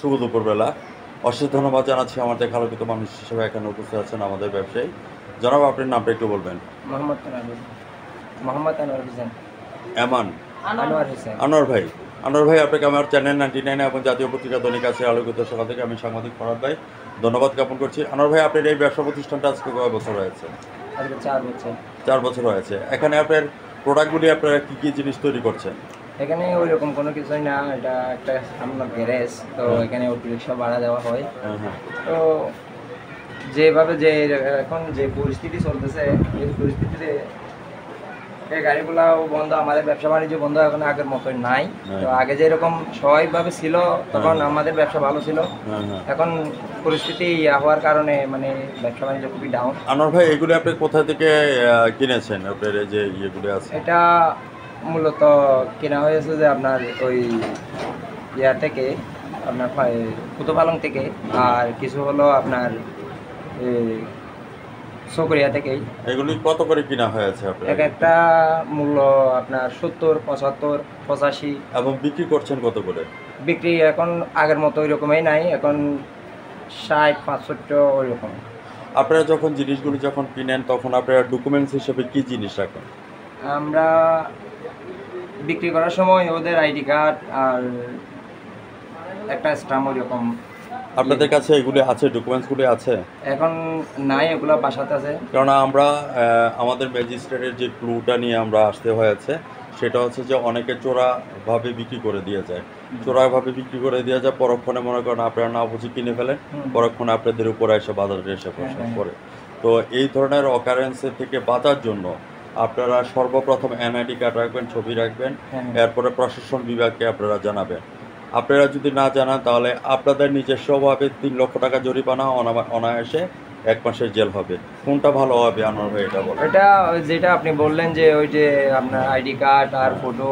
শুভ দুপুরবেলা। অশেষ ধন্যবাদ জানাচ্ছি আমাদের আলোকিত মানুষ হিসেবে এখানে উপস্থিত আছেন আমাদের ব্যবসায়ী। জনাব, আপনার নামটা একটু বলবেন। মোহাম্মদ আনোয়ার মোহাম্মদ আনোয়ার হোসেন। এমান আনোয়ার হোসেন। আনোয়ার ভাই, আপনাকে আমার চ্যানেল 99 এবং জাতীয় পত্রিকা দৈনিক আছে আলোকিত সকাল থেকে আমি সাংবাদিক ফরহাদ ভাই ধন্যবাদ জ্ঞাপন করছি। আনোয়ার ভাই, আপনার এই ব্যবসা প্রতিষ্ঠানটা আজকে কয় বছর হয়েছে? আজকে 4 বছর। 4 বছর হয়েছে। এখানে আপনার প্রোডাক্টগুলি আপনারা কী কী জিনিস তৈরি করছেন? এখানে ওই রকম কোনো কিছুই না, এটা একটা আপনার গ্যারেজ, তো এখানে অটো রিক্সা ভাড়া দেওয়া হয়। হ্যাঁ। তো যেভাবে যে এখন যে পরিস্থিতি চলতেছে, এই পরিস্থিতিতে এই গাড়িগুলাও বন্ধ, আমাদের ব্যবসা বাণিজ্য বন্ধ, এখন আগের মতোই নাই। তো আগে যেরকম স্বাভাবিকভাবে ছিল তখন আমাদের ব্যবসা ভালো ছিল, এখন পরিস্থিতি হওয়ার কারণে মানে ব্যবসা বাণিজ্য খুবই ডাউন। আনোয়ার ভাই, এগুলি আপনি কোথা থেকে কিনেছেন? আপনার এই যে ইয়েগুলি আছে, এটা মূলত কেনা হয়েছে যে আপনার ওই ইয়া থেকে, আপনার কুতুপালং থেকে, আর কিছু হলো আপনার চকরিয়া থেকেই। এগুলি কত করে কিনা হয়েছে আপনার? এক একটা মূল্য আপনার 70, 75, 85। এবং বিক্রি করছেন কত করে? বিক্রি এখন আগের মতো ওই রকমই নাই, এখন 60, 65 ওই রকম। আপনারা যখন জিনিসগুলি যখন কিনেন তখন আপনারা ডকুমেন্টস হিসেবে কি জিনিস রাখেন? আমরা বিক্রি করার সময় ওদের আইডি কার্ড আর একটা স্ট্যাম্প ওই রকম। আপনাদের কাছে এগুলি আছে, ডকুমেন্টসগুলি আছে? এখন নাই, এগুলো বাসাতে আছে। কারণ আমরা আমাদের ম্যাজিস্ট্রেটের যে ক্লুটা নিয়ে আমরা আসতে হয়েছে সেটা হচ্ছে যে অনেকে চোরাভাবে বিক্রি করে দিয়ে যায়, পরক্ষণে মনে করেন আপনারা না বুঝে কিনে ফেলেন, পরক্ষণে আপনাদের উপরে এসে বাজারে এসে পড়ে। তো এই ধরনের অকারেন্সের থেকে বাঁচার জন্য আপনারা সর্বপ্রথম এনআইডি কার্ড রাখবেন, ছবি রাখবেন, এরপরে প্রশাসন বিভাগকে আপনারা জানাবেন। আপনারা যদি না জানান তাহলে আপনাদের নিজস্বভাবে 3 লক্ষ টাকা জরিমানা, অনায়াসে 1 মাসের জেল হবে। কোনটা ভালো হবে আনোয়ার ভাই, এটা বলেন? এটা যেটা আপনি বললেন যে ওই যে আপনার আইডি কার্ড আর ফটো,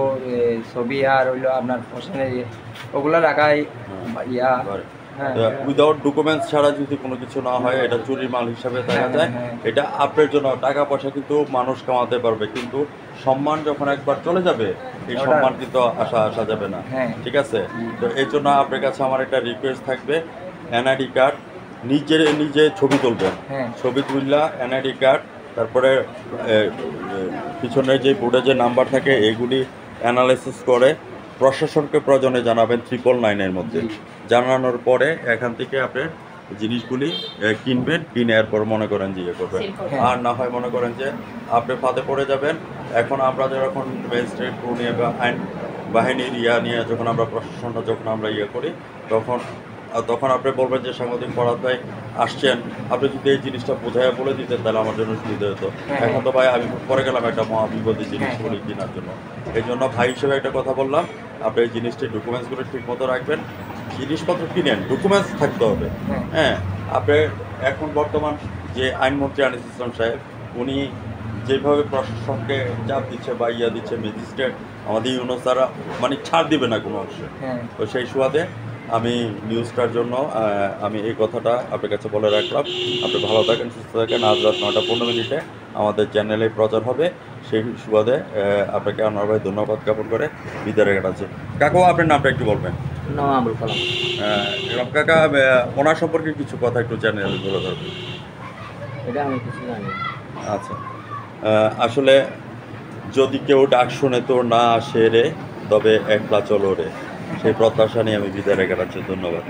ছবি আর হইলো আপনার পছন্দের ওগুলো রাখাই ইয়া। উইদাউট ডকুমেন্টস ছাড়া যদি কোনো কিছু না হয় এটা চুরি মাল হিসাবে দেখা যায়। এটা আপনার জন্য টাকা পয়সা কিন্তু মানুষ কামাতে পারবে, কিন্তু সম্মান যখন একবার চলে যাবে এই সম্মান কিন্তু আসা যাবে না। ঠিক আছে? তো এই জন্য আপনার কাছে আমার একটা রিকোয়েস্ট থাকবে, এনআইডি কার্ড নিজে ছবি তুলবেন, ছবি তুললা এনআইডি কার্ড, তারপরে পিছনে যে বোর্ডে যে নাম্বার থাকে এগুলি অ্যানালাইসিস করে প্রশাসনকে প্রয়োজনে জানাবেন 999-এর মধ্যে। জানানোর পরে এখান থেকে আপনার জিনিসগুলি কিনবেন, কিনে এরপর মনে করেন যে ইয়ে করবেন। আর না হয় মনে করেন যে আপনি ফাঁদে পড়ে যাবেন। এখন আমরা যখন ম্যাজিস্ট্রেট নিয়ে বা আইন বাহিনীর নিয়ে যখন আমরা প্রশাসনটা যখন আমরা করি তখন আপনি বলবেন যে সাংবাদিক ফরহাদ ভাই আসছেন, আপনি যদি এই জিনিসটা বোঝাইয়া বলে দিতেন তাহলে আমার জন্য সুবিধা হতো। এখন তো ভাই আমি পরে গেলাম একটা মহাবিপদী জিনিসগুলি কেনার জন্য। এই জন্য ভাই হিসেবে একটা কথা বললাম, আপনি এই জিনিসটি ডকুমেন্টসগুলো ঠিক মতো রাখবেন। জিনিসপত্র কিনেন, ডকুমেন্টস থাকতে হবে। আপনি এখন বর্তমান যে আইনমন্ত্রী আনিস ইসলাম সাহেব, উনি যেভাবে প্রশাসনকে চাপ দিচ্ছে বা দিচ্ছে, ম্যাজিস্ট্রেট আমাদের ইউনুস দ্বারা মানে ছাড় দিবে না কোনো অংশে। তো সেই সুবাদে আমি নিউজটার জন্য আমি এই কথাটা আপনার কাছে বলে রাখলাম। আপনি ভালো থাকেন, সুস্থ থাকেন। আজ রাত 9:15 আমাদের চ্যানেলে প্রচার হবে। সেই সুবাদে আপনাকে আনোয়ার ভাই ধন্যবাদ জ্ঞাপন করে বিদায় কাটাচ্ছি। কাকু, আপনার নামটা একটু বলবেন? আবুল কালাম। কাকা, ওনার সম্পর্কে কিছু কথা একটু চ্যানেলে বলে ধরবেন। এটা আমি কিছু জানি। আচ্ছা, আসলে যদি কেউ ডাক শুনে তো না আসে রে, তবে একলা চলো রে, সেই প্রত্যাশা নিয়ে আমি বিদায় কাটাচ্ছি। ধন্যবাদ।